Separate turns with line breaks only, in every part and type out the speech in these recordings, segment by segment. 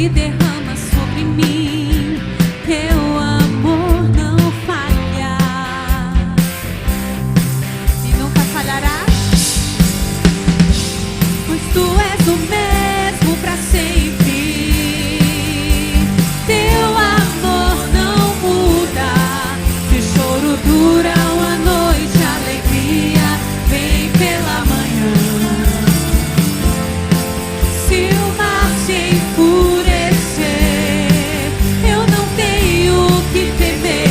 se derrama sobre mim. Teu amor não falha e nunca falhará, pois tu és o mesmo para sempre. Teu amor não muda. Se o choro dura uma noite, a alegria vem pela manhã. Se o mar se enfurecer, eu não tenho o que temer,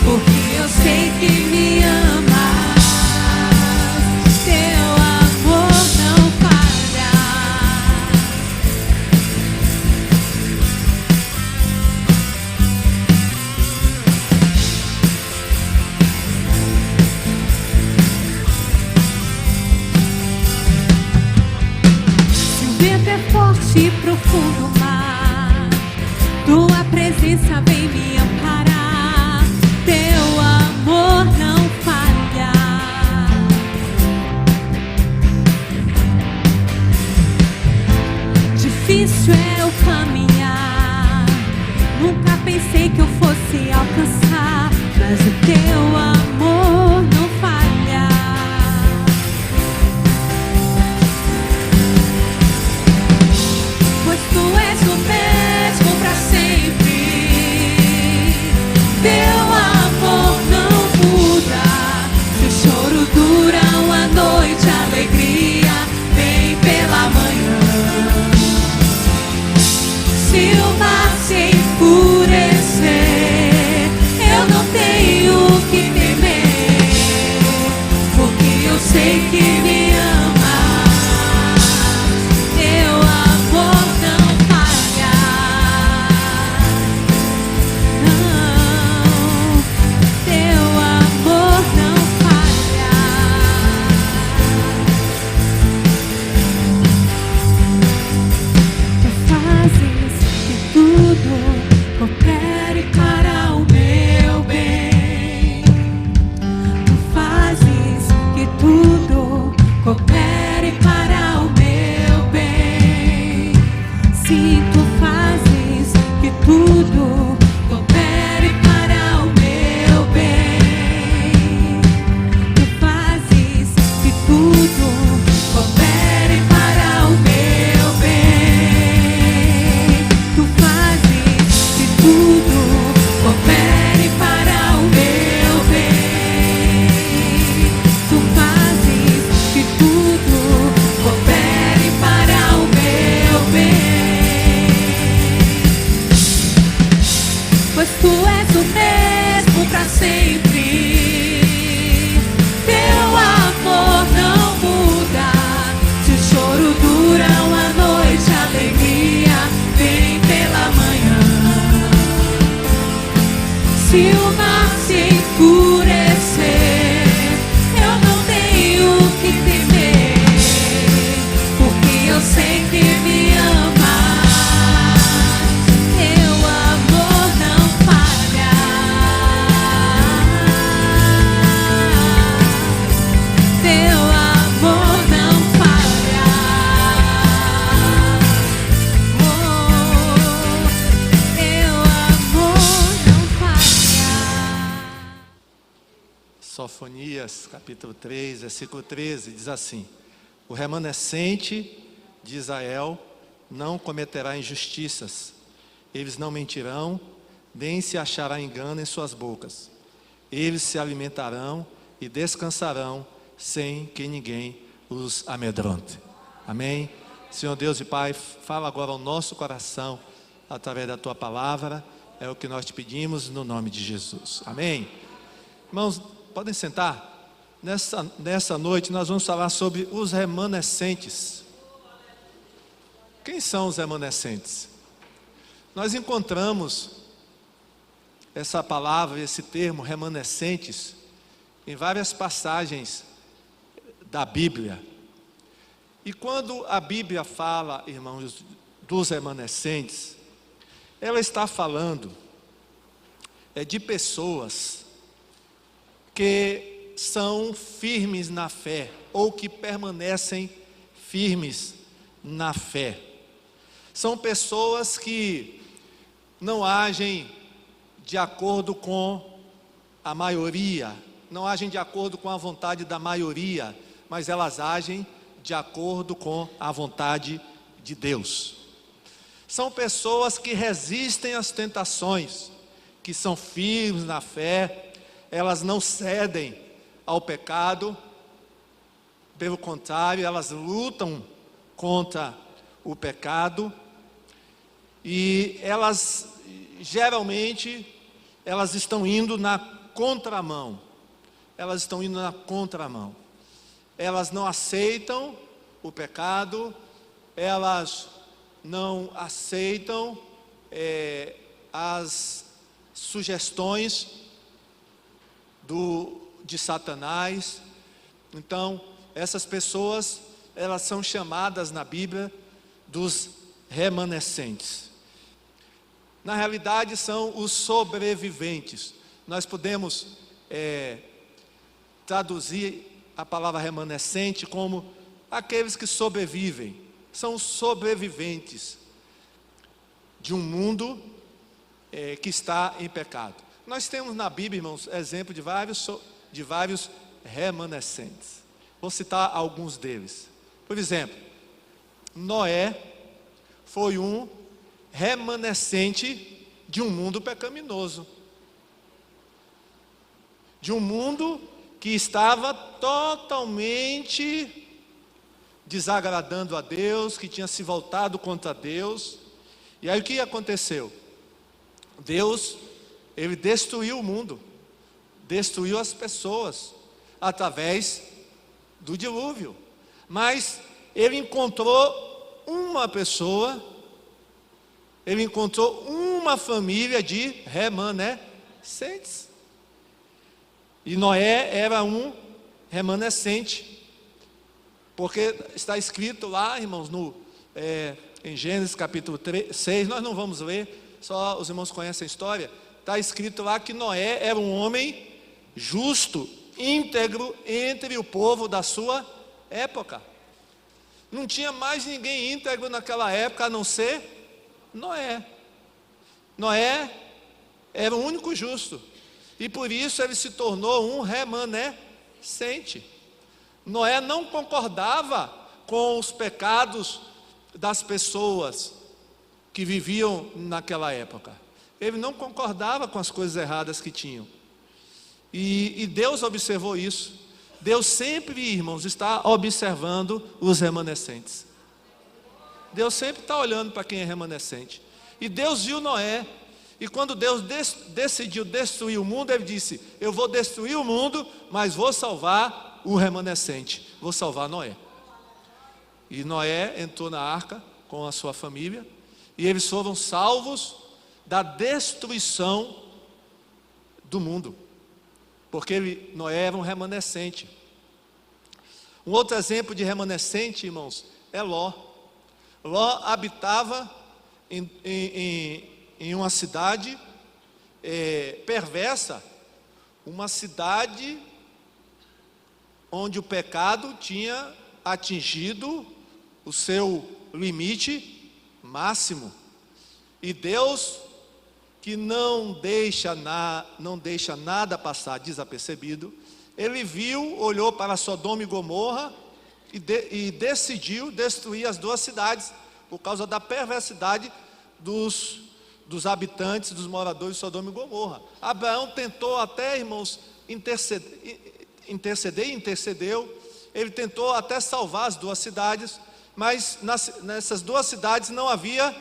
porque eu sei que me amas. Teu amor não falha. Se o vento é forte e profundo mar, tua presença vem me amparar. Teu amor não falha. Difícil é eu caminhar, nunca pensei que eu fosse alcançar, mas o teu amor não falha. Pois tu és o mesmo para sempre. Teu amor não muda. Se o choro dura uma noite, a alegria vem pela manhã. Se o mar se enfurecer, eu não tenho o que temer, porque eu sei que me amas. Teu amor não falha. Não, teu amor não falha. Tu fazes que tudo coopere para o meu bem. Tu fazes que tudo coopere para o meu bem. Sim, tu fazes que tudo coopere para o meu bem. Tu fazes que tudo coopere para o meu bem. Tu fazes que tudo coopere para o meu bem. Tu fazes que tudo coopere para o meu bem. Pois tu és o mesmo para sempre. Teu amor não muda. Se o choro dura uma noite, a alegria vem pela manhã. Se o mar se enfurecer, eu não tenho o que temer, porque eu sei que me amas. Teu amor não falha. Teu amor não falha. Oh, teu amor não falha.
Sofonias, capítulo 3, versículo 13, diz assim: o remanescente de Israel não cometerá injustiças, eles não mentirão, nem se achará engano em suas bocas. Eles se alimentarão e descansarão, sem que ninguém os amedronte. Amém? Senhor Deus e Pai, fala agora ao nosso coração, através da Tua palavra, é o que nós te pedimos no nome de Jesus. Amém? Irmãos, podem sentar. Nessa noite nós vamos falar sobre os remanescentes. Quem são os remanescentes? Nós encontramos essa palavra, esse termo, remanescentes, em várias passagens da Bíblia. E quando a Bíblia fala, irmãos, dos remanescentes, ela está falando de pessoas que são firmes na fé, ou que permanecem firmes na fé. São pessoas que não agem de acordo com a maioria, não agem de acordo com a vontade da maioria, mas elas agem de acordo com a vontade de Deus. São pessoas que resistem às tentações, que são firmes na fé, elas não cedem ao pecado, pelo contrário, elas lutam contra o pecado, e elas, geralmente, elas estão indo na contramão, elas não aceitam o pecado, elas não aceitam as sugestões de Satanás. Então, essas pessoas, elas são chamadas na Bíblia dos remanescentes. Na realidade, são os sobreviventes. Nós podemos traduzir a palavra remanescente como aqueles que sobrevivem. São os sobreviventes de um mundo que está em pecado. Nós temos na Bíblia, irmãos, exemplo de vários remanescentes. Vou citar alguns deles. Por exemplo, Noé foi um remanescente de um mundo pecaminoso, de um mundo que estava totalmente desagradando a Deus, que tinha se voltado contra Deus. E aí o que aconteceu? Deus, ele destruiu o mundo, destruiu as pessoas através do dilúvio, mas ele encontrou uma pessoa, ele encontrou uma família de remanescentes, e Noé era um remanescente, porque está escrito lá, irmãos, em Gênesis capítulo 6, nós não vamos ler, só os irmãos conhecem a história. Está escrito lá que Noé era um homem justo, íntegro entre o povo da sua época. Não tinha mais ninguém íntegro naquela época a não ser Noé. Noé era o único justo, e por isso ele se tornou um remanescente. Noé não concordava com os pecados das pessoas que viviam naquela época. Ele não concordava com as coisas erradas que tinham. E Deus observou isso. Deus sempre, irmãos, está observando os remanescentes. Deus sempre está olhando para quem é remanescente. E Deus viu Noé. E quando Deus decidiu destruir o mundo, Ele disse: eu vou destruir o mundo, mas vou salvar o remanescente, vou salvar Noé. E Noé entrou na arca com a sua família, e eles foram salvos da destruição do mundo, porque Noé era um remanescente. Um outro exemplo de remanescente, irmãos, é Ló. Ló habitava em uma cidade perversa, uma cidade onde o pecado tinha atingido o seu limite máximo. E Deus, que não deixa nada passar desapercebido, Ele viu, olhou para Sodoma e Gomorra e decidiu destruir as duas cidades, por causa da perversidade dos habitantes, dos moradores de Sodoma e Gomorra. Abraão tentou até, irmãos, intercedeu, ele tentou até salvar as duas cidades, mas nessas duas cidades não havia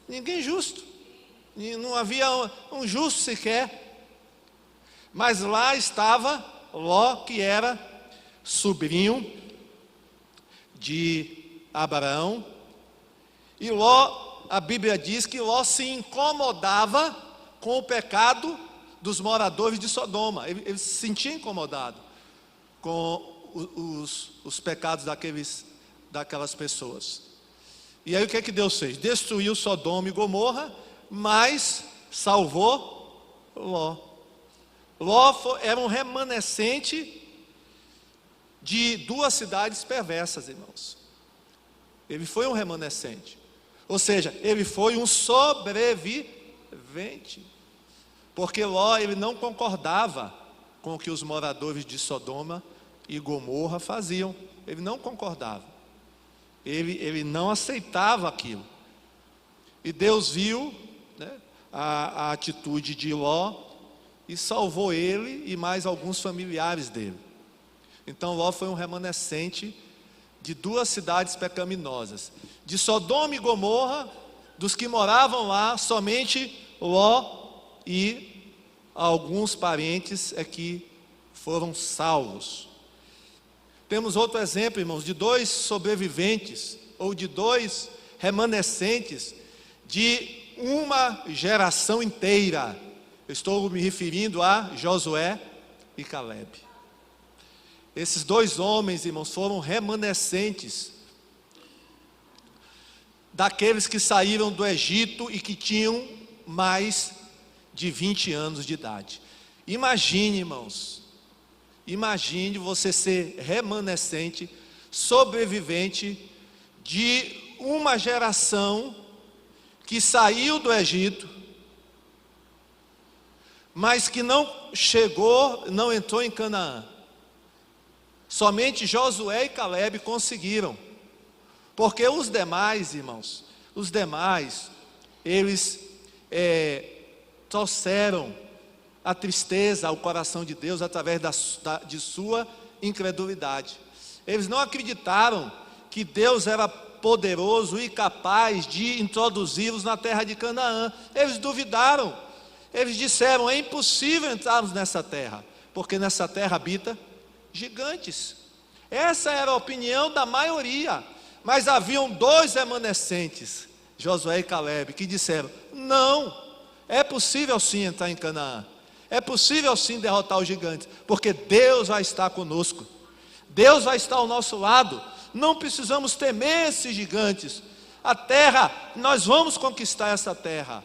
ninguém justo, não havia um justo sequer, mas lá estava Ló, que era sobrinho de Abraão, e Ló, a Bíblia diz que Ló se incomodava com o pecado dos moradores de Sodoma. Ele se sentia incomodado com os pecados daquelas pessoas. E aí o que é que Deus fez? Destruiu Sodoma e Gomorra, mas salvou Ló. Ló era um remanescente de duas cidades perversas, irmãos. Ele foi um remanescente. Ou seja, ele foi um sobrevivente. Porque Ló, ele não concordava com o que os moradores de Sodoma e Gomorra faziam. Ele não concordava. Ele não aceitava aquilo. E Deus viu, né, a atitude de Ló e salvou ele e mais alguns familiares dele. Então Ló foi um remanescente de duas cidades pecaminosas. De Sodoma e Gomorra, dos que moravam lá, somente Ló e alguns parentes é que foram salvos. Temos outro exemplo, irmãos, de dois sobreviventes, ou de dois remanescentes, de uma geração inteira. Eu estou me referindo a Josué e Caleb. Esses dois homens, irmãos, foram remanescentes daqueles que saíram do Egito e que tinham mais de 20 anos de idade. Imagine, irmãos, imagine você ser remanescente, sobrevivente de uma geração que saiu do Egito, mas que não chegou, não entrou em Canaã. Somente Josué e Caleb conseguiram. Porque os demais, irmãos, os demais, eles trouxeram a tristeza ao coração de Deus através de sua incredulidade. Eles não acreditaram que Deus era poderoso e capaz de introduzi-los na terra de Canaã. Eles duvidaram. Eles disseram: é impossível entrarmos nessa terra, porque nessa terra habita gigantes. Essa era a opinião da maioria. Mas haviam dois remanescentes, Josué e Caleb, que disseram: não, é possível sim entrar em Canaã. É possível sim derrotar os gigantes, porque Deus vai estar conosco. Deus vai estar ao nosso lado. Não precisamos temer esses gigantes. A terra, nós vamos conquistar essa terra.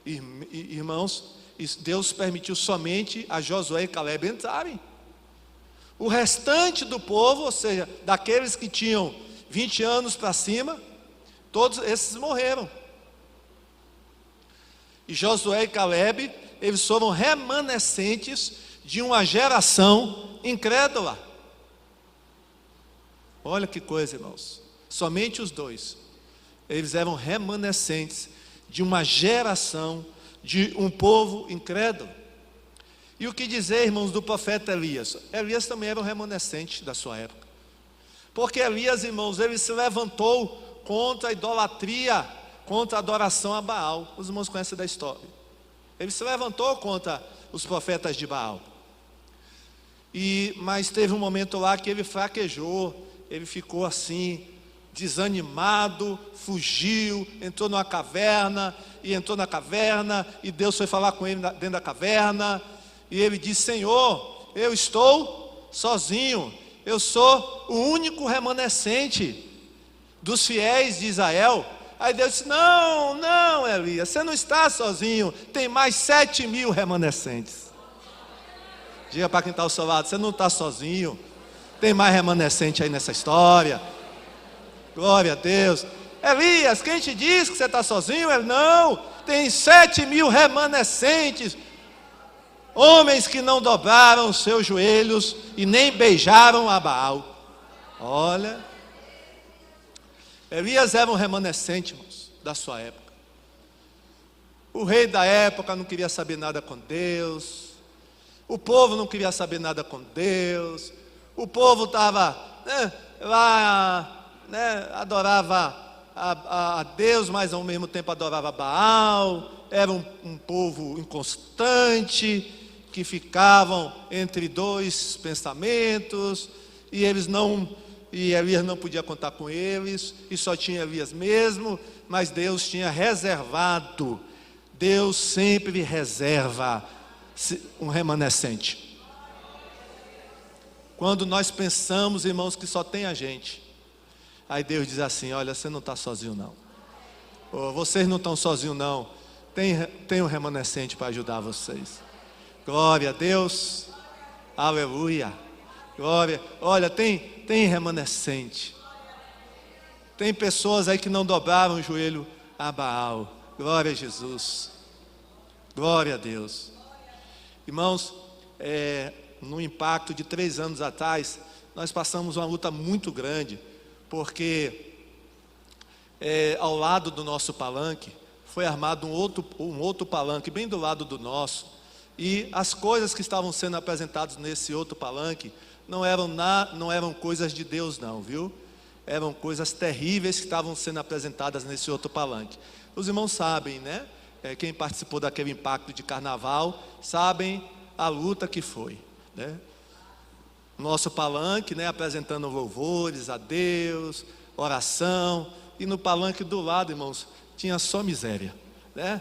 Irmãos, Deus permitiu somente a Josué e Caleb entrarem. O restante do povo, ou seja, daqueles que tinham 20 anos para cima, todos esses morreram. E Josué e Caleb, eles foram remanescentes de uma geração incrédula. Olha que coisa, irmãos. Somente os dois. Eles eram remanescentes de uma geração, de um povo incrédulo. E o que dizer, irmãos, do profeta Elias? Elias também era um remanescente da sua época. Porque Elias, irmãos, ele se levantou contra a idolatria, contra a adoração a Baal. Os irmãos conhecem da história. Ele se levantou contra os profetas de Baal. Mas teve um momento lá que ele fraquejou, ele ficou assim, desanimado, fugiu, entrou numa caverna, e Deus foi falar com ele dentro da caverna, e ele disse: Senhor, eu estou sozinho, eu sou o único remanescente dos fiéis de Israel. Aí Deus disse: não, Elias, você não está sozinho, tem mais 7.000 remanescentes. Diga para quem está ao seu lado: você não está sozinho, tem mais remanescente aí nessa história. Glória a Deus. Elias, quem te diz que você está sozinho? Ele: não, tem 7.000 remanescentes, homens que não dobraram os seus joelhos e nem beijaram a Baal. Olha, Elias era um remanescente, irmãos, da sua época. O rei da época não queria saber nada com Deus, o povo não queria saber nada com Deus, o povo estava lá, adorava a Deus, mas ao mesmo tempo adorava Baal. Era um povo inconstante, que ficavam entre dois pensamentos, e Elias não podia contar com eles, e só tinha Elias mesmo, mas Deus tinha reservado. Deus sempre reserva um remanescente. Quando nós pensamos, irmãos, que só tem a gente, aí Deus diz assim: olha, você não está sozinho não, vocês não estão sozinhos não, tem um remanescente para ajudar vocês. Glória a Deus, aleluia, glória. Olha, tem remanescente. Tem pessoas aí que não dobraram o joelho a Baal. Glória a Jesus. Glória a Deus. Irmãos, no impacto de 3 anos atrás, nós passamos uma luta muito grande, porque ao lado do nosso palanque, foi armado um outro palanque, bem do lado do nosso, e as coisas que estavam sendo apresentadas nesse outro palanque, não eram coisas de Deus não, viu? Eram coisas terríveis que estavam sendo apresentadas nesse outro palanque. Os irmãos sabem, né? Quem participou daquele impacto de carnaval, sabem a luta que foi, né? Nosso palanque, né, apresentando louvores a Deus, oração, e no palanque do lado, irmãos, tinha só miséria, né?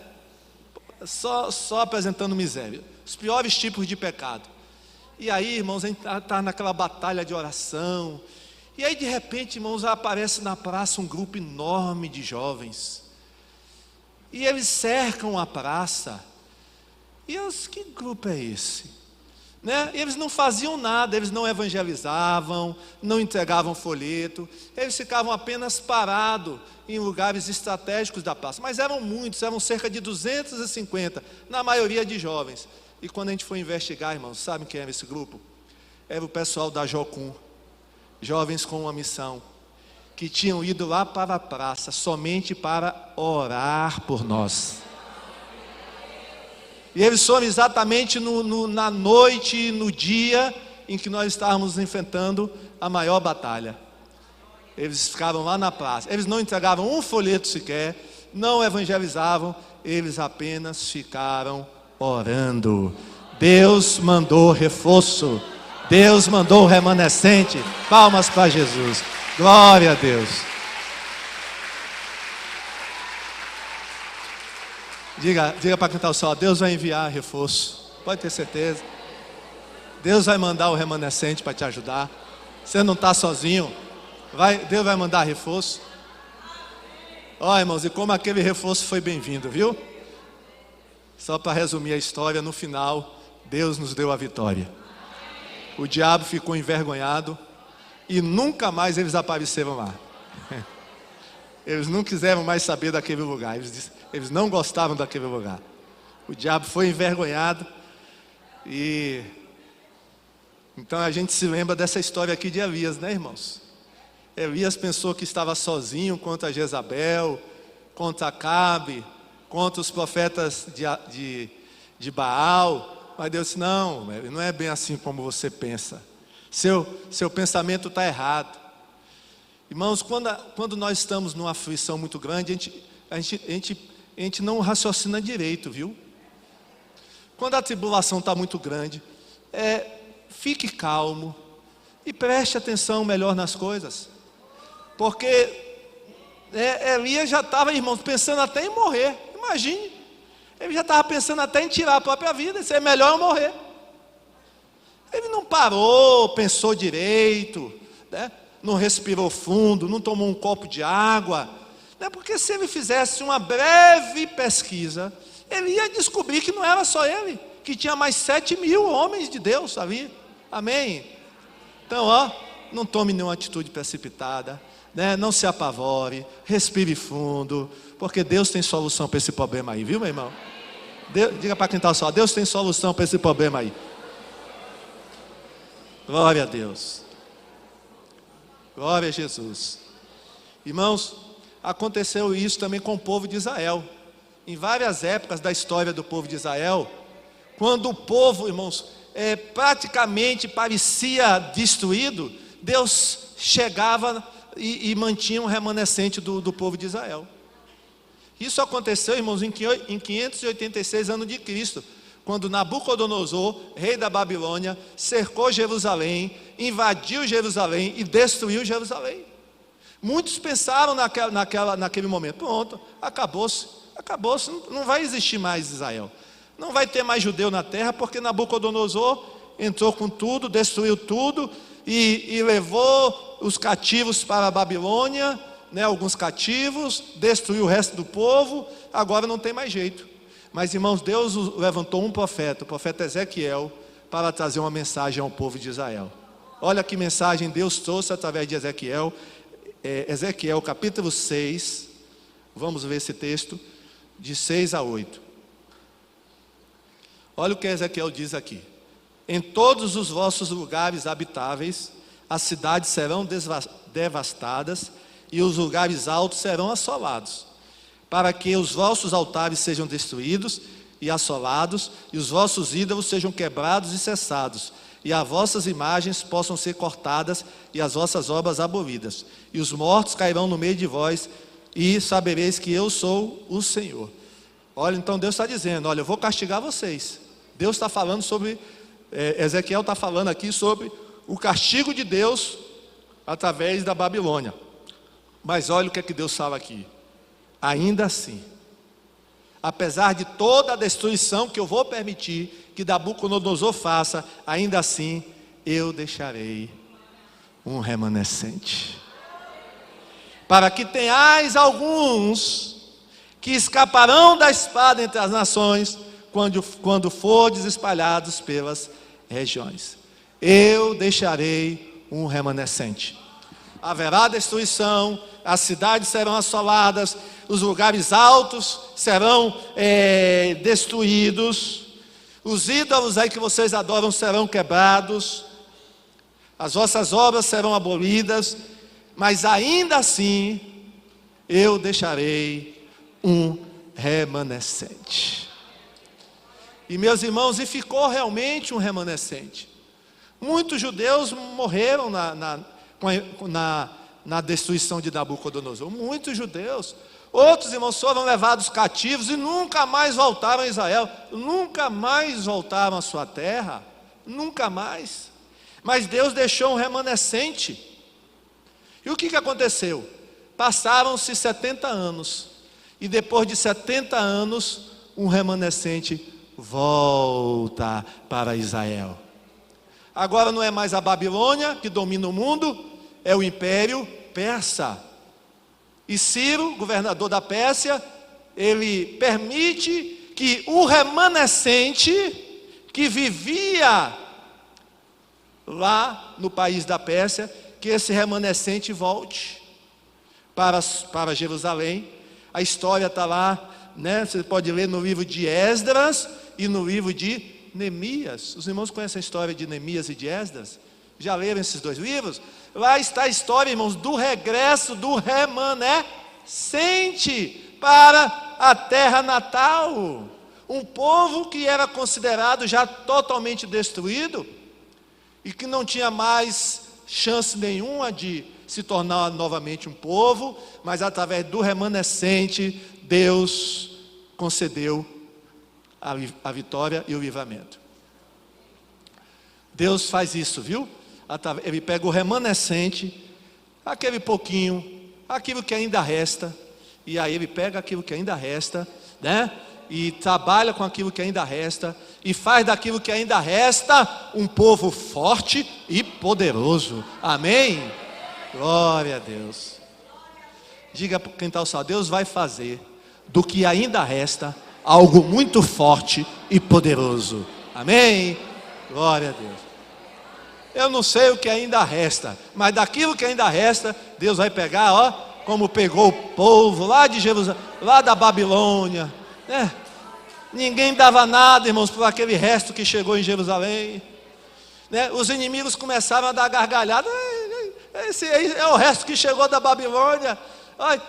Só apresentando miséria, os piores tipos de pecado. E aí, irmãos, a gente está naquela batalha de oração, e aí de repente, irmãos, aparece na praça um grupo enorme de jovens, e eles cercam a praça. E que grupo é esse? Né? Eles não faziam nada, eles não evangelizavam, não entregavam folheto, eles ficavam apenas parados em lugares estratégicos da praça, mas eram muitos, eram cerca de 250, na maioria de jovens. E quando a gente foi investigar, irmãos, sabem quem era esse grupo? Era o pessoal da Jocum, jovens com uma missão, que tinham ido lá para a praça somente para orar por nós. E eles foram exatamente na noite, no dia em que nós estávamos enfrentando a maior batalha. Eles ficaram lá na praça, eles não entregavam um folheto sequer, não evangelizavam, eles apenas ficaram orando. Deus mandou reforço, Deus mandou remanescente. Palmas para Jesus, glória a Deus. Diga para quem está ao sol, Deus vai enviar reforço, pode ter certeza. Deus vai mandar o remanescente para te ajudar. Você não está sozinho, Deus vai mandar reforço. Ó, irmãos, e como aquele reforço foi bem-vindo, viu? Só para resumir a história, no final, Deus nos deu a vitória. O diabo ficou envergonhado e nunca mais eles apareceram lá. Eles não quiseram mais saber daquele lugar, eles não gostavam daquele lugar. O diabo foi envergonhado. E então a gente se lembra dessa história aqui de Elias, né, irmãos? Elias pensou que estava sozinho contra Jezabel, contra Acabe, contra os profetas de Baal. Mas Deus disse, não é bem assim como você pensa. Seu pensamento está errado. Irmãos, quando nós estamos numa aflição muito grande, a gente não raciocina direito, viu? Quando a tribulação está muito grande, fique calmo e preste atenção melhor nas coisas. Porque Elias já estava, irmãos, pensando até em morrer. Imagine, ele já estava pensando até em tirar a própria vida. Isso é melhor eu morrer. Ele não parou, pensou direito, né? Não respirou fundo, não tomou um copo de água, né? Porque se ele fizesse uma breve pesquisa, ele ia descobrir que não era só ele, que tinha mais 7.000 homens de Deus ali. Amém? Então, não tome nenhuma atitude precipitada, né? Não se apavore, respire fundo, porque Deus tem solução para esse problema aí, viu, meu irmão? Diga para quem está só, Deus tem solução para esse problema aí. Glória a Deus. Glória a Jesus. Irmãos, aconteceu isso também com o povo de Israel. Em várias épocas da história do povo de Israel, quando o povo, irmãos, praticamente parecia destruído, Deus chegava e mantinha um remanescente do povo de Israel. Isso aconteceu, irmãos, em 586 anos de Cristo, quando Nabucodonosor, rei da Babilônia, cercou Jerusalém, invadiu Jerusalém e destruiu Jerusalém. Muitos pensaram naquele momento, pronto, acabou-se, não vai existir mais Israel. Não vai ter mais judeu na terra, porque Nabucodonosor entrou com tudo, destruiu tudo e levou os cativos para a Babilônia, né, alguns cativos, destruiu o resto do povo, agora não tem mais jeito. Mas, irmãos, Deus levantou um profeta, o profeta Ezequiel, para trazer uma mensagem ao povo de Israel. Olha que mensagem Deus trouxe através de Ezequiel. Ezequiel capítulo 6, vamos ver esse texto, de 6 a 8. Olha o que Ezequiel diz aqui: em todos os vossos lugares habitáveis, as cidades serão devastadas e os lugares altos serão assolados, para que os vossos altares sejam destruídos e assolados, e os vossos ídolos sejam quebrados e cessados, e as vossas imagens possam ser cortadas e as vossas obras abolidas, e os mortos cairão no meio de vós, e sabereis que eu sou o Senhor. Olha, então Deus está dizendo: olha, eu vou castigar vocês. Deus está falando sobre, Ezequiel está falando aqui sobre o castigo de Deus através da Babilônia. Mas olha o que é que Deus fala aqui: ainda assim, apesar de toda a destruição que eu vou permitir que Nabucodonosor faça, ainda assim eu deixarei um remanescente, para que tenhais alguns que escaparão da espada entre as nações, quando fordes espalhados pelas regiões. Eu deixarei um remanescente. Haverá destruição, as cidades serão assoladas, os lugares altos serão destruídos, os ídolos aí que vocês adoram serão quebrados, as vossas obras serão abolidas, mas ainda assim eu deixarei um remanescente. E meus irmãos, e ficou realmente um remanescente. Muitos judeus morreram na destruição de Nabucodonosor. Muitos judeus. Outros irmãos foram levados cativos e nunca mais voltaram a Israel. Nunca mais voltaram à sua terra. Nunca mais. Mas Deus deixou um remanescente. E o que aconteceu? Passaram-se 70 anos. E depois de 70 anos, um remanescente volta para Israel. Agora não é mais a Babilônia que domina o mundo, é o Império Persa. E Ciro, governador da Pérsia, ele permite que o remanescente que vivia lá no país da Pérsia, que esse remanescente volte para Jerusalém. A história está lá, né? Você pode ler no livro de Esdras e no livro de Neemias. Os irmãos conhecem a história de Neemias e de Esdras? Já leram esses dois livros? Lá está a história, irmãos, do regresso do remanescente para a terra natal. Um povo que era considerado já totalmente destruído e que não tinha mais chance nenhuma de se tornar novamente um povo, mas através do remanescente, Deus concedeu a vitória e o livramento. Deus faz isso, viu? Ele pega o remanescente, aquele pouquinho, aquilo que ainda resta, e aí ele pega aquilo que ainda resta, né? E trabalha com aquilo que ainda resta, e faz daquilo que ainda resta um povo forte e poderoso. Amém? Glória a Deus. Diga para quem está ao seu lado: Deus vai fazer do que ainda resta algo muito forte e poderoso. Amém? Glória a Deus. Eu não sei o que ainda resta, mas daquilo que ainda resta, Deus vai pegar, ó, como pegou o povo lá de Jerusalém, lá da Babilônia, né? Ninguém dava nada, irmãos, por aquele resto que chegou em Jerusalém, né? Os inimigos começaram a dar gargalhada. Esse aí é o resto que chegou da Babilônia.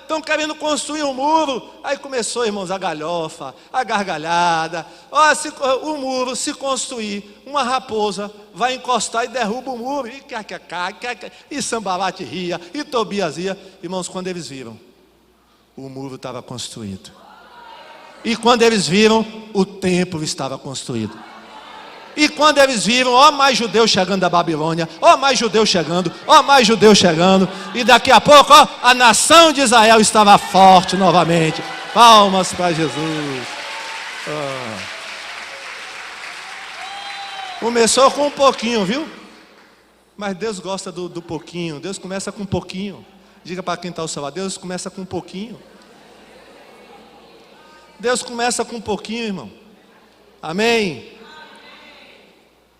Estão querendo construir um muro. Aí começou, irmãos, a galhofa, a gargalhada. O muro se construir, uma raposa vai encostar e derruba o muro. E Sambalate ria, e Tobias ria. Irmãos, quando eles viram, o muro estava construído. E quando eles viram, o templo estava construído. E quando eles viram, ó, mais judeus chegando da Babilônia, ó, mais judeus chegando, ó, mais judeus chegando, e daqui a pouco, ó, a nação de Israel estava forte novamente. Palmas para Jesus. Começou com um pouquinho, viu? Mas Deus gosta do pouquinho. Deus começa com um pouquinho. Diga para quem está ao seu lado: Deus começa com um pouquinho. Deus começa com um pouquinho, irmão. Amém?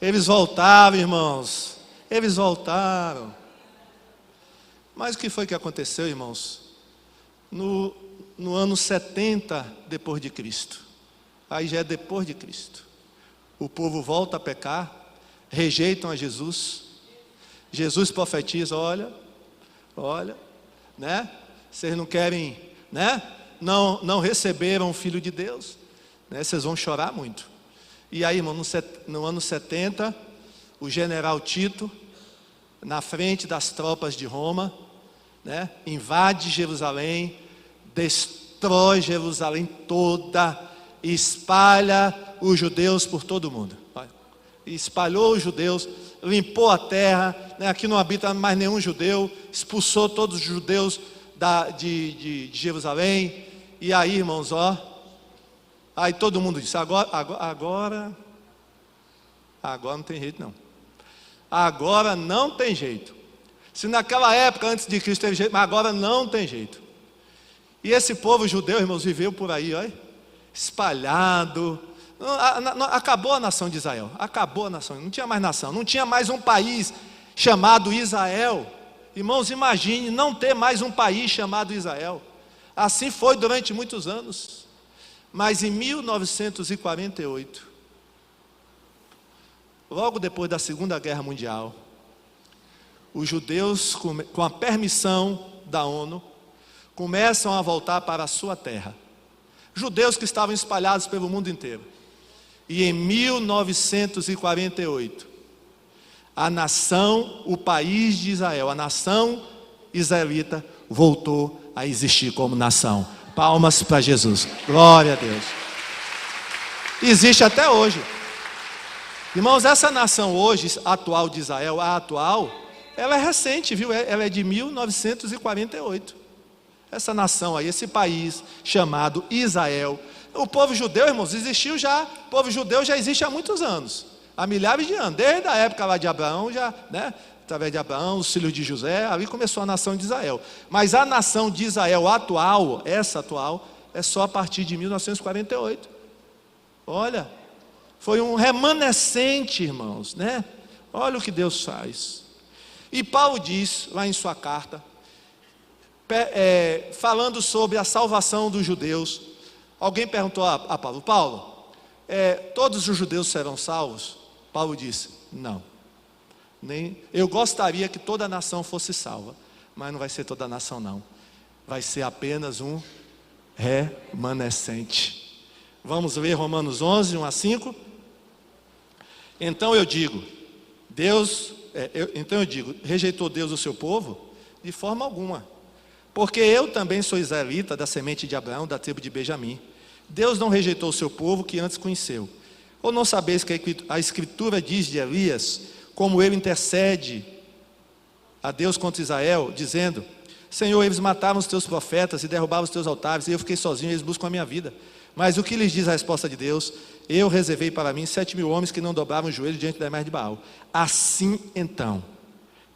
Eles voltaram, irmãos. Eles voltaram. Mas o que foi que aconteceu, irmãos? No ano 70 depois de Cristo, aí já é depois de Cristo, o povo volta a pecar, rejeitam a Jesus. Jesus profetiza: olha, né? Vocês não querem, né? Não receberam o Filho de Deus, né? Vocês vão chorar muito. E aí, irmão, no ano 70, o general Tito, na frente das tropas de Roma, né, invade Jerusalém, destrói Jerusalém toda, espalha os judeus por todo o mundo. Espalhou os judeus, limpou a terra, né, aqui não habita mais nenhum judeu, expulsou todos os judeus de Jerusalém. E aí, irmãos, aí todo mundo disse: agora não tem jeito não. Agora não tem jeito. Se naquela época, antes de Cristo, teve jeito, mas agora não tem jeito. E esse povo judeu, irmãos, viveu por aí, olha, espalhado. Acabou a nação de Israel. Acabou a nação, não tinha mais nação. Não tinha mais um país chamado Israel. Irmãos, imagine não ter mais um país chamado Israel. Assim foi durante muitos anos. Mas em 1948, logo depois da Segunda Guerra Mundial, os judeus, com a permissão da ONU, começam a voltar para a sua terra. Judeus que estavam espalhados pelo mundo inteiro. E em 1948, a nação, o país de Israel, a nação israelita, voltou a existir como nação. Palmas para Jesus. Glória a Deus. Existe até hoje. Irmãos, essa nação hoje, atual de Israel, a atual, ela é recente, viu? Ela é de 1948. Essa nação aí, esse país chamado Israel. O povo judeu, irmãos, existiu já. O povo judeu já existe há muitos anos. Há milhares de anos. Desde a época lá de Abraão, já, né? Através de Abraão, os filhos de José, ali começou a nação de Israel. Mas a nação de Israel atual, essa atual, é só a partir de 1948. Olha, foi um remanescente, irmãos, né? Olha o que Deus faz. E Paulo diz, lá em sua carta, falando sobre a salvação dos judeus. Alguém perguntou a Paulo: todos os judeus serão salvos? Paulo disse: não. Eu gostaria que toda a nação fosse salva, mas não vai ser toda a nação não. Vai ser apenas um remanescente. Vamos ler Romanos 11, 1 a 5. Então eu digo, rejeitou Deus o seu povo? De forma alguma. Porque eu também sou israelita, da semente de Abraão, da tribo de Benjamim. Deus não rejeitou o seu povo que antes conheceu. Ou não sabeis que a Escritura diz de Elias, como ele intercede a Deus contra Israel, dizendo: Senhor, eles mataram os teus profetas e derrubaram os teus altares, e eu fiquei sozinho, e eles buscam a minha vida. Mas o que lhes diz a resposta de Deus? Eu reservei para mim 7.000 homens que não dobravam o joelho diante da imagem de Baal. Assim então,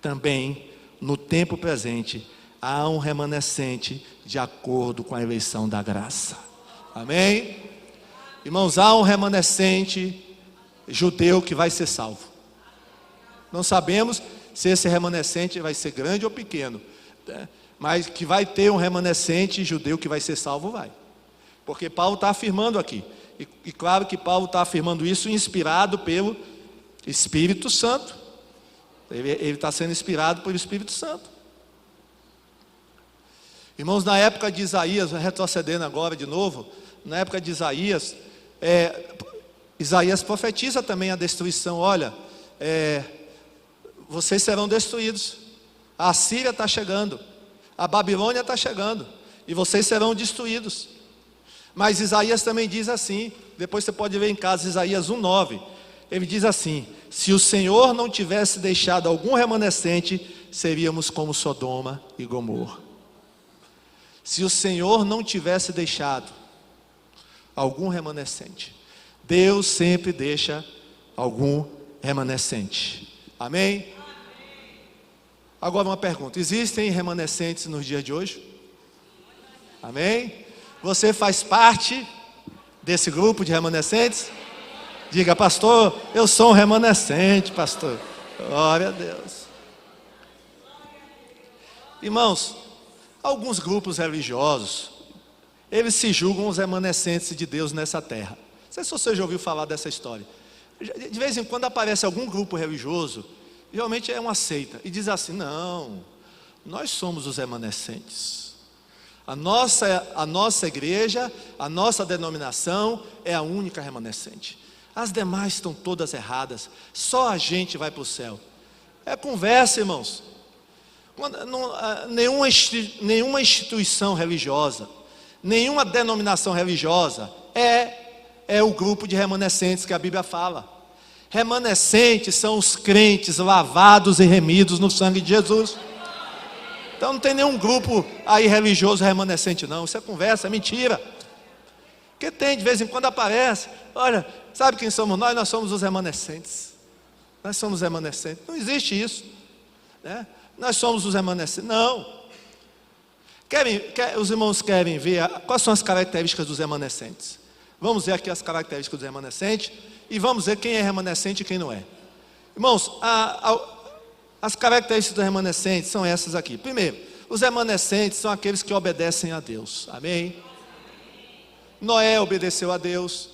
também no tempo presente, há um remanescente de acordo com a eleição da graça. Amém? Irmãos, há um remanescente judeu que vai ser salvo. Não sabemos se esse remanescente vai ser grande ou pequeno, né? Mas que vai ter um remanescente judeu que vai ser salvo, vai. Porque Paulo está afirmando aqui. E claro que Paulo está afirmando isso inspirado pelo Espírito Santo. Ele está sendo inspirado pelo Espírito Santo. Irmãos, na época de Isaías, retrocedendo agora de novo, na época de Isaías, Isaías profetiza também a destruição. Olha, vocês serão destruídos. A Assíria está chegando, a Babilônia está chegando, e vocês serão destruídos. Mas Isaías também diz assim, depois você pode ver em casa, Isaías 1:9, ele diz assim: se o Senhor não tivesse deixado algum remanescente, seríamos como Sodoma e Gomorra. Se o Senhor não tivesse deixado algum remanescente, Deus sempre deixa algum remanescente. Amém? Agora uma pergunta: existem remanescentes nos dias de hoje? Amém? Você faz parte desse grupo de remanescentes? Diga: pastor, eu sou um remanescente, pastor. Glória a Deus. Irmãos, alguns grupos religiosos, eles se julgam os remanescentes de Deus nessa terra. Não sei se você já ouviu falar dessa história. De vez em quando aparece algum grupo religioso, realmente é uma seita, e diz assim: não, nós somos os remanescentes. A nossa igreja, a nossa denominação é a única remanescente. As demais estão todas erradas, só a gente vai para o céu. É conversa, irmãos. Nenhuma instituição religiosa, nenhuma denominação religiosa é o grupo de remanescentes que a Bíblia fala. Remanescentes são os crentes lavados e remidos no sangue de Jesus. Então não tem nenhum grupo aí religioso remanescente não, isso é conversa, é mentira. Porque tem, de vez em quando aparece, olha, sabe quem somos nós? Nós somos os remanescentes. Nós somos remanescentes. Não existe isso, né? Nós somos os remanescentes. Não. Os irmãos querem ver quais são as características dos remanescentes. Vamos ver aqui as características dos remanescentes e vamos ver quem é remanescente e quem não é. Irmãos, as características dos remanescentes são essas aqui. Primeiro, os remanescentes são aqueles que obedecem a Deus. Amém? Noé obedeceu a Deus.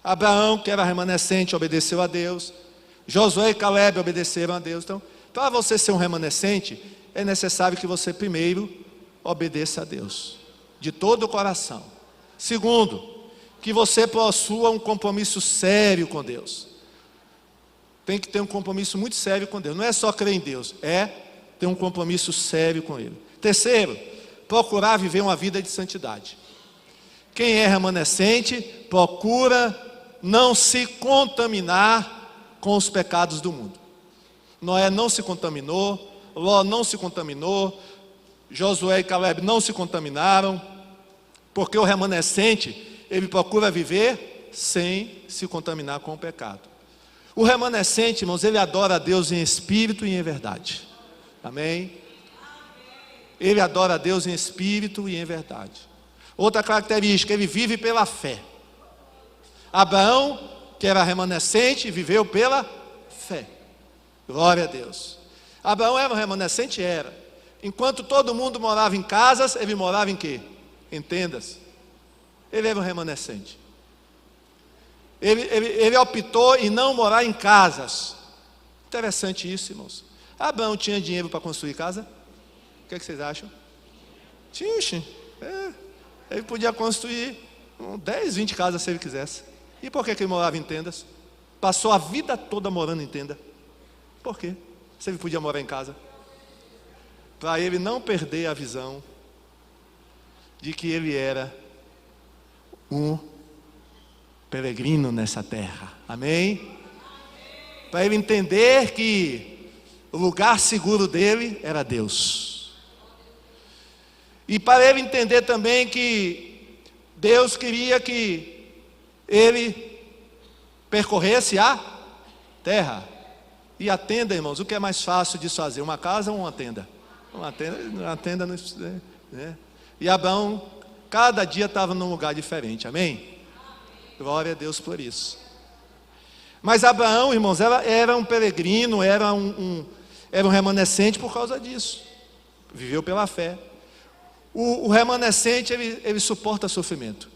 Abraão, que era remanescente, obedeceu a Deus. Josué e Caleb obedeceram a Deus. Então, para você ser um remanescente, é necessário que você primeiro obedeça a Deus, de todo o coração. Segundo, que você possua um compromisso sério com Deus. Tem que ter um compromisso muito sério com Deus. Não é só crer em Deus, é ter um compromisso sério com Ele. Terceiro, procurar viver uma vida de santidade. Quem é remanescente, procura não se contaminar com os pecados do mundo. Noé não se contaminou, Ló não se contaminou, Josué e Caleb não se contaminaram, porque o remanescente, ele procura viver sem se contaminar com o pecado. O remanescente, irmãos, ele adora a Deus em espírito e em verdade. Amém? Ele adora a Deus em espírito e em verdade. Outra característica, ele vive pela fé. Abraão, que era remanescente, viveu pela fé. Glória a Deus. Abraão era um remanescente? Era. Enquanto todo mundo morava em casas, ele morava em quê? Em tendas. Ele era um remanescente. Ele optou em não morar em casas. Interessante isso, irmãos. Abraão tinha dinheiro para construir casa? O que vocês acham? Tinha. Ele podia construir 10, 20 casas se ele quisesse. E por que ele morava em tendas? Passou a vida toda morando em tenda. Por quê? Se ele podia morar em casa? Para ele não perder a visão de que ele era um peregrino nessa terra. Amém? Para ele entender que o lugar seguro dele era Deus. E para ele entender também que Deus queria que ele percorresse a terra. E a tenda, irmãos, o que é mais fácil de fazer? Uma casa ou uma tenda? Uma tenda né? E Abraão, cada dia estava num lugar diferente, amém? Glória a Deus por isso. Mas Abraão, irmãos, era um peregrino, era um remanescente por causa disso. Viveu pela fé. O remanescente, ele suporta sofrimento.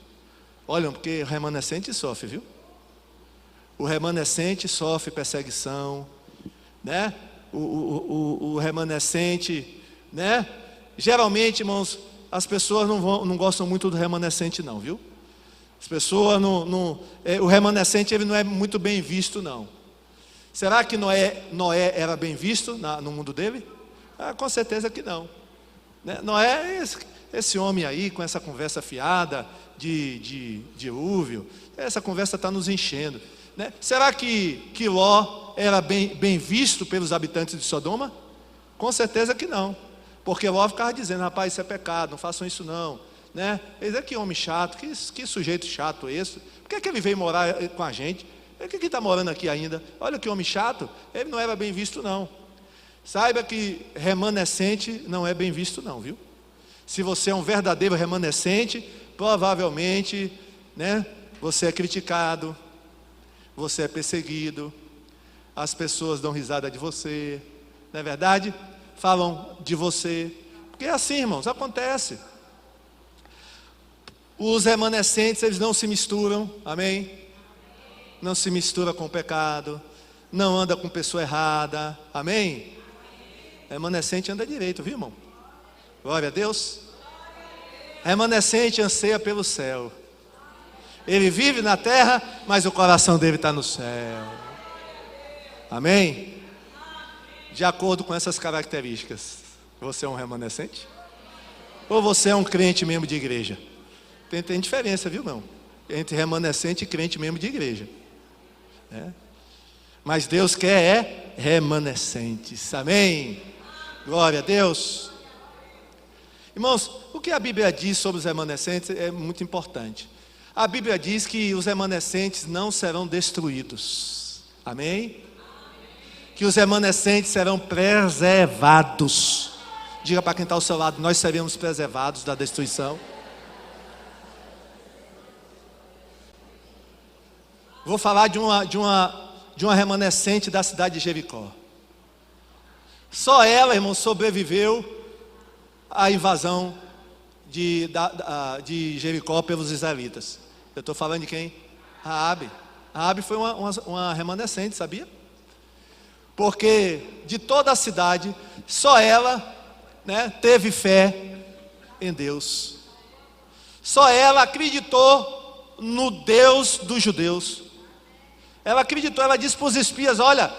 Olha, porque o remanescente sofre, viu? O remanescente sofre perseguição, né? O remanescente, né? Geralmente, irmãos, as pessoas não gostam muito do remanescente não, viu? As pessoas o remanescente ele não é muito bem visto não. Será que Noé era bem visto no mundo dele? Com certeza que não, né? Noé, esse homem aí com essa conversa fiada de dilúvio, essa conversa está nos enchendo, né? Será que Ló era bem visto pelos habitantes de Sodoma? Com certeza que não, porque Ló ficava dizendo: rapaz, isso é pecado, não façam isso não, né? Eles é que homem chato, que sujeito chato esse, por que ele veio morar com a gente? Por que está morando aqui ainda? Olha que homem chato. Ele não era bem visto não. Saiba que remanescente não é bem visto não, viu? Se você é um verdadeiro remanescente, provavelmente, né, você é criticado, você é perseguido, as pessoas dão risada de você, não é verdade? falam de você. Porque é assim, irmãos, acontece. Os remanescentes, eles não se misturam, amém? Não se mistura com o pecado, não anda com pessoa errada, amém? Remanescente anda direito, viu, irmão? Glória a Deus. Remanescente anseia pelo céu. Ele vive na terra, mas o coração dele está no céu. Amém? De acordo com essas características, você é um remanescente? Ou você é um crente membro de igreja? Tem diferença, viu, não? Entre remanescente e crente membro de igreja. Mas Deus quer remanescentes, amém? Glória a Deus. Irmãos, o que a Bíblia diz sobre os remanescentes é muito importante. A Bíblia diz que os remanescentes não serão destruídos, amém? Que os remanescentes serão preservados. Diga para quem está ao seu lado, nós seremos preservados da destruição. Vou falar de uma remanescente da cidade de Jericó. Só ela, irmão, sobreviveu à invasão de Jericó pelos israelitas. Eu estou falando de quem? Raabe. Raabe foi uma remanescente, sabia? Porque de toda a cidade, só ela, teve fé em Deus. Só ela acreditou no Deus dos judeus. Ela acreditou, ela disse para os espias: olha,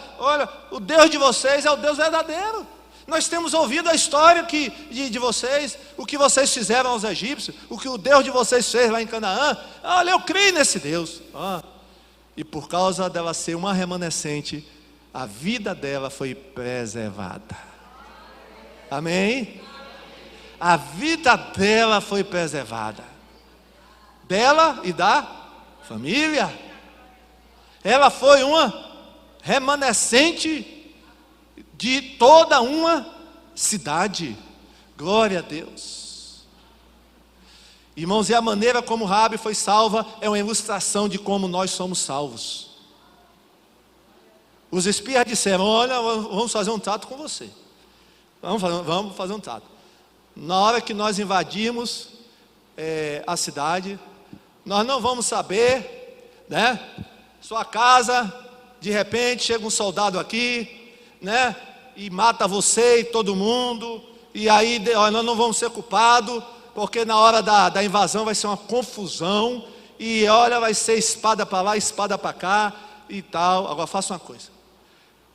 o Deus de vocês é o Deus verdadeiro. Nós temos ouvido a história de vocês, o que vocês fizeram aos egípcios, o que o Deus de vocês fez lá em Canaã. Olha, eu creio nesse Deus. E por causa dela ser uma remanescente, a vida dela foi preservada. Amém? A vida dela foi preservada. Dela e da família. Ela foi uma remanescente de toda uma cidade. Glória a Deus. Irmãos, e a maneira como Raabe foi salva é uma ilustração de como nós somos salvos. Os espias disseram: olha, vamos fazer um trato com você. Vamos fazer um trato. Na hora que nós invadirmos a cidade, nós não vamos saber, sua casa, de repente chega um soldado aqui, e mata você e todo mundo, e aí nós não vamos ser culpados, porque na hora da invasão vai ser uma confusão, e olha, vai ser espada para lá, espada para cá, e tal. Agora faça uma coisa.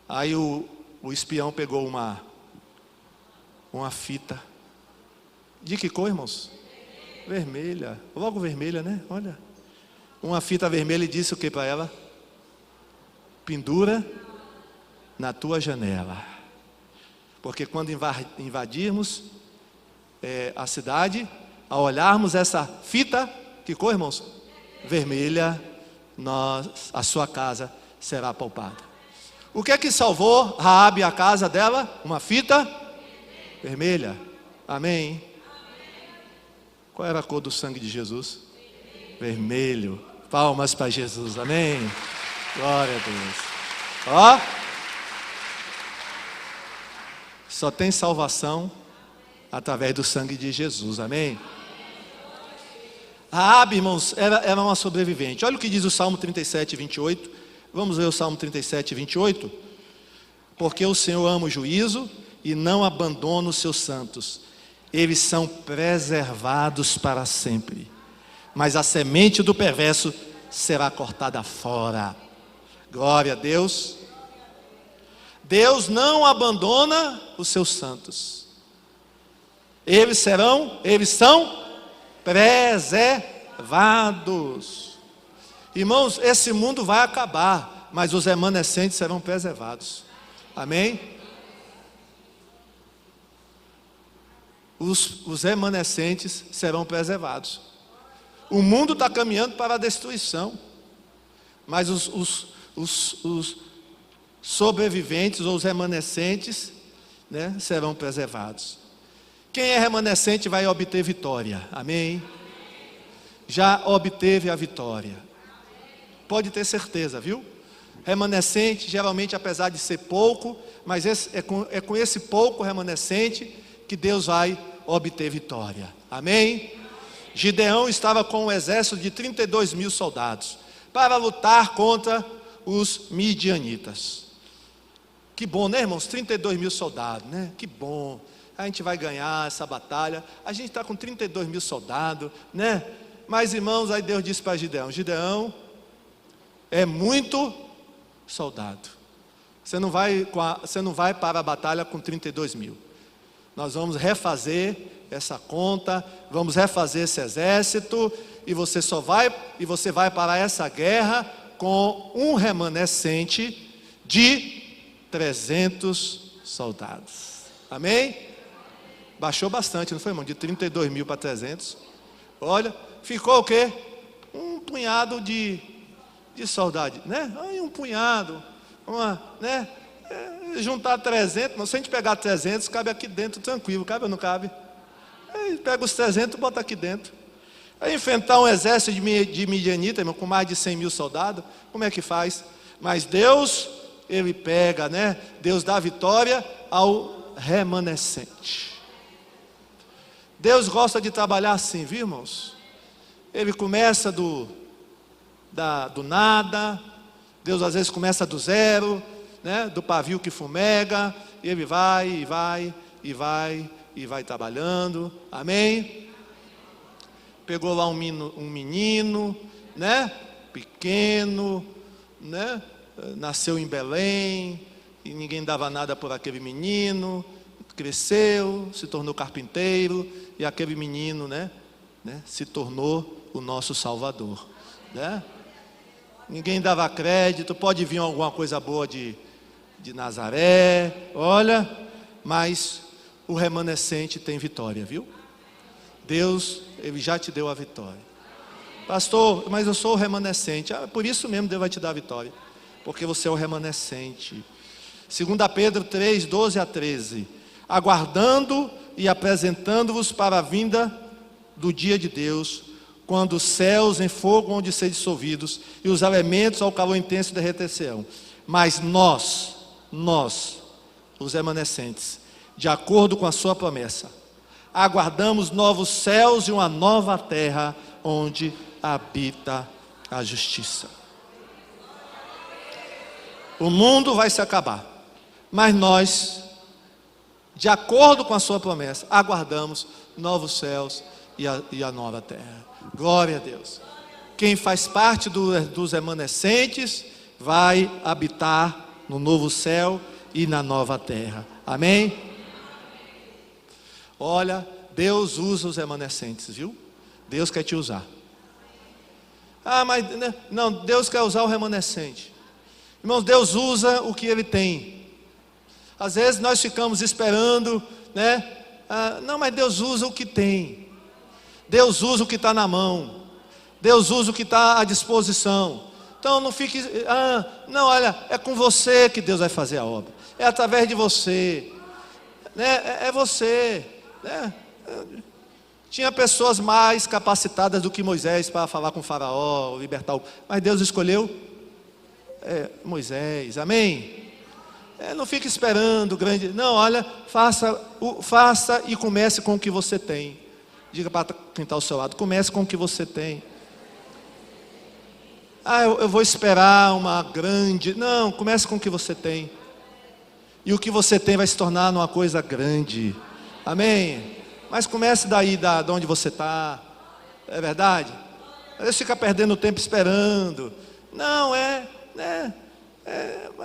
Aí o espião pegou uma fita, de que cor, irmãos? Vermelha, logo vermelha, olha. Uma fita vermelha, e disse o que para ela? Pendura na tua janela. Porque quando invadirmos a cidade, ao olharmos essa fita, que cor, irmãos? Vermelha, a sua casa será poupada. O que é que salvou Raabe a casa dela? Uma fita vermelha. Amém? Qual era a cor do sangue de Jesus? Vermelho. Palmas para Jesus, amém? Glória a Deus. Só tem salvação através do sangue de Jesus, amém? Raabe, irmãos, era uma sobrevivente. Olha o que diz o Salmo 37, 28. Vamos ler o Salmo 37, 28. Porque o Senhor ama o juízo e não abandona os seus santos. Eles são preservados para sempre. Mas a semente do perverso será cortada fora. Glória a Deus. Deus não abandona os seus santos. Eles são preservados. Irmãos, esse mundo vai acabar, mas os remanescentes serão preservados. Amém? Os remanescentes serão preservados. O mundo está caminhando para a destruição, mas os sobreviventes ou os remanescentes, serão preservados. Quem é remanescente vai obter vitória, amém? Já obteve a vitória, pode ter certeza, viu? Remanescente, geralmente, apesar de ser pouco, mas é com esse pouco remanescente que Deus vai obter vitória. Amém? Gideão estava com um exército de 32 mil soldados para lutar contra os midianitas. Que bom, né, irmãos? 32 mil soldados, né? Que bom. A gente vai ganhar essa batalha. A gente está com 32 mil soldados, né? Mas, irmãos, aí Deus disse para Gideão: Gideão, é muito soldado. Você não vai para a batalha com 32 mil. Nós vamos refazer essa conta, vamos refazer esse exército, e você vai para essa guerra com um remanescente de 300 soldados. Amém? Baixou bastante, não foi, irmão? De 32 mil para 300. Olha, ficou o quê? Um punhado de soldados, né? Aí um punhado, né? Juntar 300, se a gente pegar 300, cabe aqui dentro tranquilo, cabe ou não cabe? Aí pega os 300 e bota aqui dentro. Aí enfrentar um exército de midianita, irmão, com mais de 100 mil soldados, como é que faz? Mas Deus, Ele pega, né? Deus dá vitória ao remanescente. Deus gosta de trabalhar assim, viu, irmãos? Ele começa do nada. Deus às vezes começa do zero, né? Do pavio que fumega. E Ele vai trabalhando. Amém? Pegou lá um menino, né? Pequeno, né? Nasceu em Belém e ninguém dava nada por aquele menino. Cresceu, se tornou carpinteiro, e aquele menino, né, se tornou o nosso Salvador, né? Ninguém dava crédito. Pode vir alguma coisa boa de Nazaré, olha, mas o remanescente tem vitória, viu? Deus, Ele já te deu a vitória. Pastor, mas eu sou o remanescente. Por isso mesmo Deus vai te dar a vitória, porque você é o remanescente. 2 Pedro 3, 12 a 13. Aguardando e apresentando-vos para a vinda do dia de Deus, quando os céus em fogo hão de ser dissolvidos, e os elementos ao calor intenso derreterão. Mas nós, os remanescentes, de acordo com a sua promessa, aguardamos novos céus e uma nova terra, onde habita a justiça. O mundo vai se acabar, mas nós, de acordo com a sua promessa, aguardamos novos céus e a nova terra. Glória a Deus. Quem faz parte dos remanescentes vai habitar no novo céu e na nova terra. Amém? Olha, Deus usa os remanescentes, viu? Deus quer te usar. Mas não, Deus quer usar o remanescente. Irmãos, Deus usa o que Ele tem. Às vezes nós ficamos esperando, né? Não, mas Deus usa o que tem. Deus usa o que está na mão. Deus usa o que está à disposição. Então não fique, não, olha, é com você que Deus vai fazer a obra. É através de você, né? É você, né? Tinha pessoas mais capacitadas do que Moisés para falar com o faraó, libertar o... Mas Deus escolheu Moisés, amém? Não fique esperando grande... Não, olha, faça e comece com o que você tem. Diga para quem está ao seu lado, comece com o que você tem. Eu vou esperar uma grande... Não, comece com o que você tem. E o que você tem vai se tornar uma coisa grande. Amém? Mas comece daí, de onde você está. É verdade? Às vezes fica perdendo tempo esperando. Não,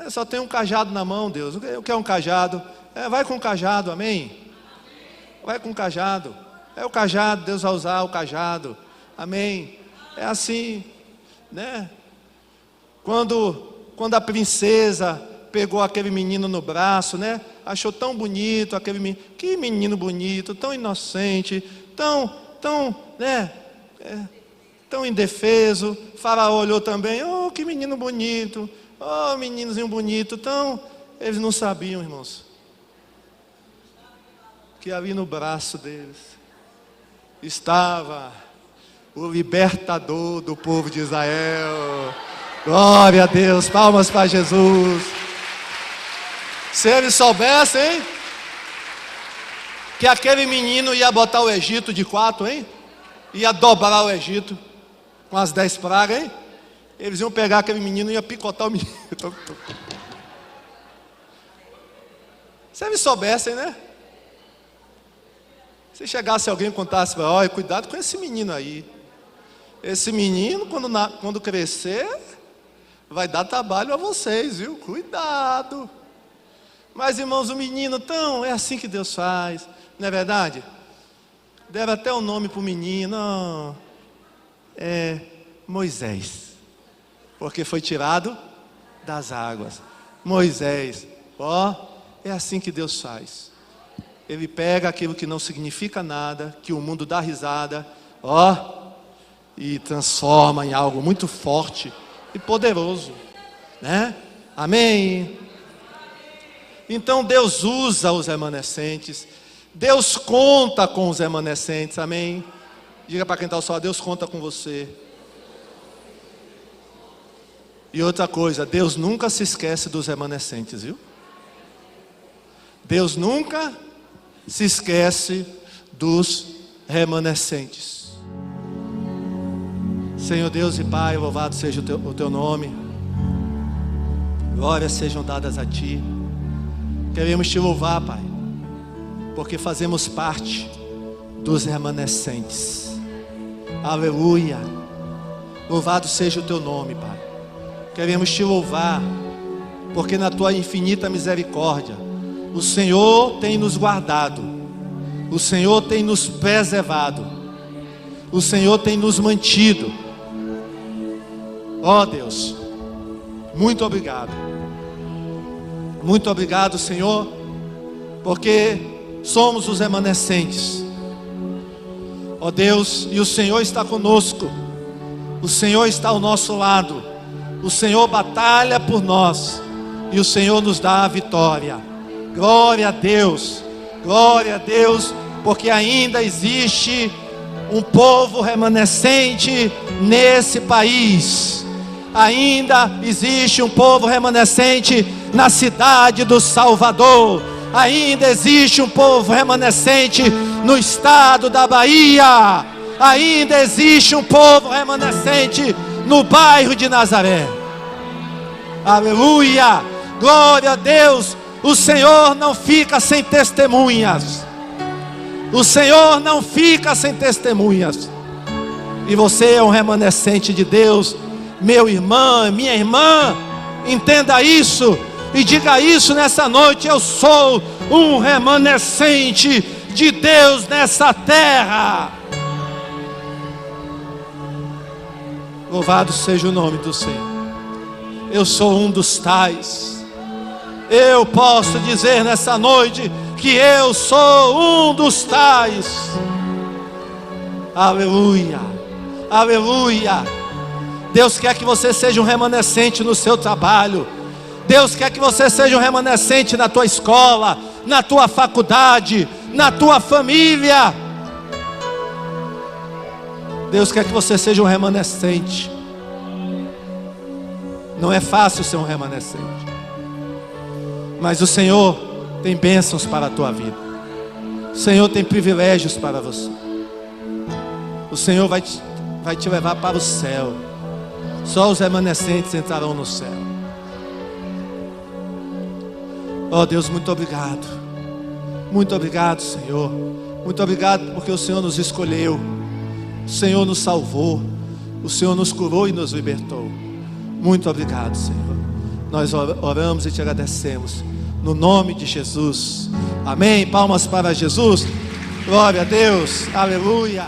só tem um cajado na mão, Deus. O que é um cajado? Vai com o cajado, amém? Vai com o cajado. É o cajado, Deus vai usar o cajado. Amém? É assim, né? Quando a princesa pegou aquele menino no braço, né? Achou tão bonito aquele menino. Que menino bonito, tão inocente, tão, né? Tão indefeso. Faraó olhou também, oh, que menino bonito, oh, meninozinho bonito. Então, eles não sabiam, irmãos, que ali no braço deles estava o libertador do povo de Israel. Glória a Deus, palmas para Jesus. Se eles soubessem, hein? Que aquele menino ia botar o Egito de 4, hein? Ia dobrar o Egito com as 10 pragas, hein? Eles iam pegar aquele menino e iam picotar o menino. Se eles soubessem, né? Se chegasse alguém e contasse para olha, cuidado com esse menino aí. Esse menino, quando crescer, vai dar trabalho a vocês, viu? Cuidado. Mas, irmãos, o menino, é assim que Deus faz. Não é verdade? Deve até o nome para o menino. É Moisés. Porque foi tirado das águas. Moisés. É assim que Deus faz. Ele pega aquilo que não significa nada, que o mundo dá risada, e transforma em algo muito forte e poderoso, né? Amém? Então Deus usa os remanescentes, Deus conta com os remanescentes, amém? Diga para quem está ao seu lado, Deus conta com você. E outra coisa, Deus nunca se esquece dos remanescentes, viu? Deus nunca se esquece dos remanescentes. Senhor Deus e Pai, louvado seja o teu nome. Glórias sejam dadas a Ti. Queremos Te louvar, Pai, porque fazemos parte dos remanescentes. Aleluia. Louvado seja o Teu nome, Pai. Queremos Te louvar, porque na Tua infinita misericórdia o Senhor tem nos guardado, o Senhor tem nos preservado, o Senhor tem nos mantido. Deus, muito obrigado. Muito obrigado, Senhor, porque somos os remanescentes. Deus, e o Senhor está conosco, o Senhor está ao nosso lado, o Senhor batalha por nós, e o Senhor nos dá a vitória. Glória a Deus, porque ainda existe um povo remanescente nesse país. Ainda existe um povo remanescente na cidade do Salvador. Ainda existe um povo remanescente no estado da Bahia. Ainda existe um povo remanescente no bairro de Nazaré. Aleluia, glória a Deus. O Senhor não fica sem testemunhas. O Senhor não fica sem testemunhas. E você é um remanescente de Deus. Meu irmão, minha irmã, entenda isso e diga isso nessa noite: eu sou um remanescente de Deus nessa terra. Louvado seja o nome do Senhor. Eu sou um dos tais. Eu posso dizer nessa noite que eu sou um dos tais. Aleluia, aleluia. Deus quer que você seja um remanescente no seu trabalho. Deus quer que você seja um remanescente na tua escola, na tua faculdade, na tua família. Deus quer que você seja um remanescente. Não é fácil ser um remanescente, mas o Senhor tem bênçãos para a tua vida. O Senhor tem privilégios para você. O Senhor vai te levar para o céu. Só os remanescentes entrarão no céu. Deus, muito obrigado. Muito obrigado, Senhor. Muito obrigado porque o Senhor nos escolheu. O Senhor nos salvou. O Senhor nos curou e nos libertou. Muito obrigado, Senhor. Nós oramos e te agradecemos no nome de Jesus. Amém. Palmas para Jesus. Glória a Deus. Aleluia.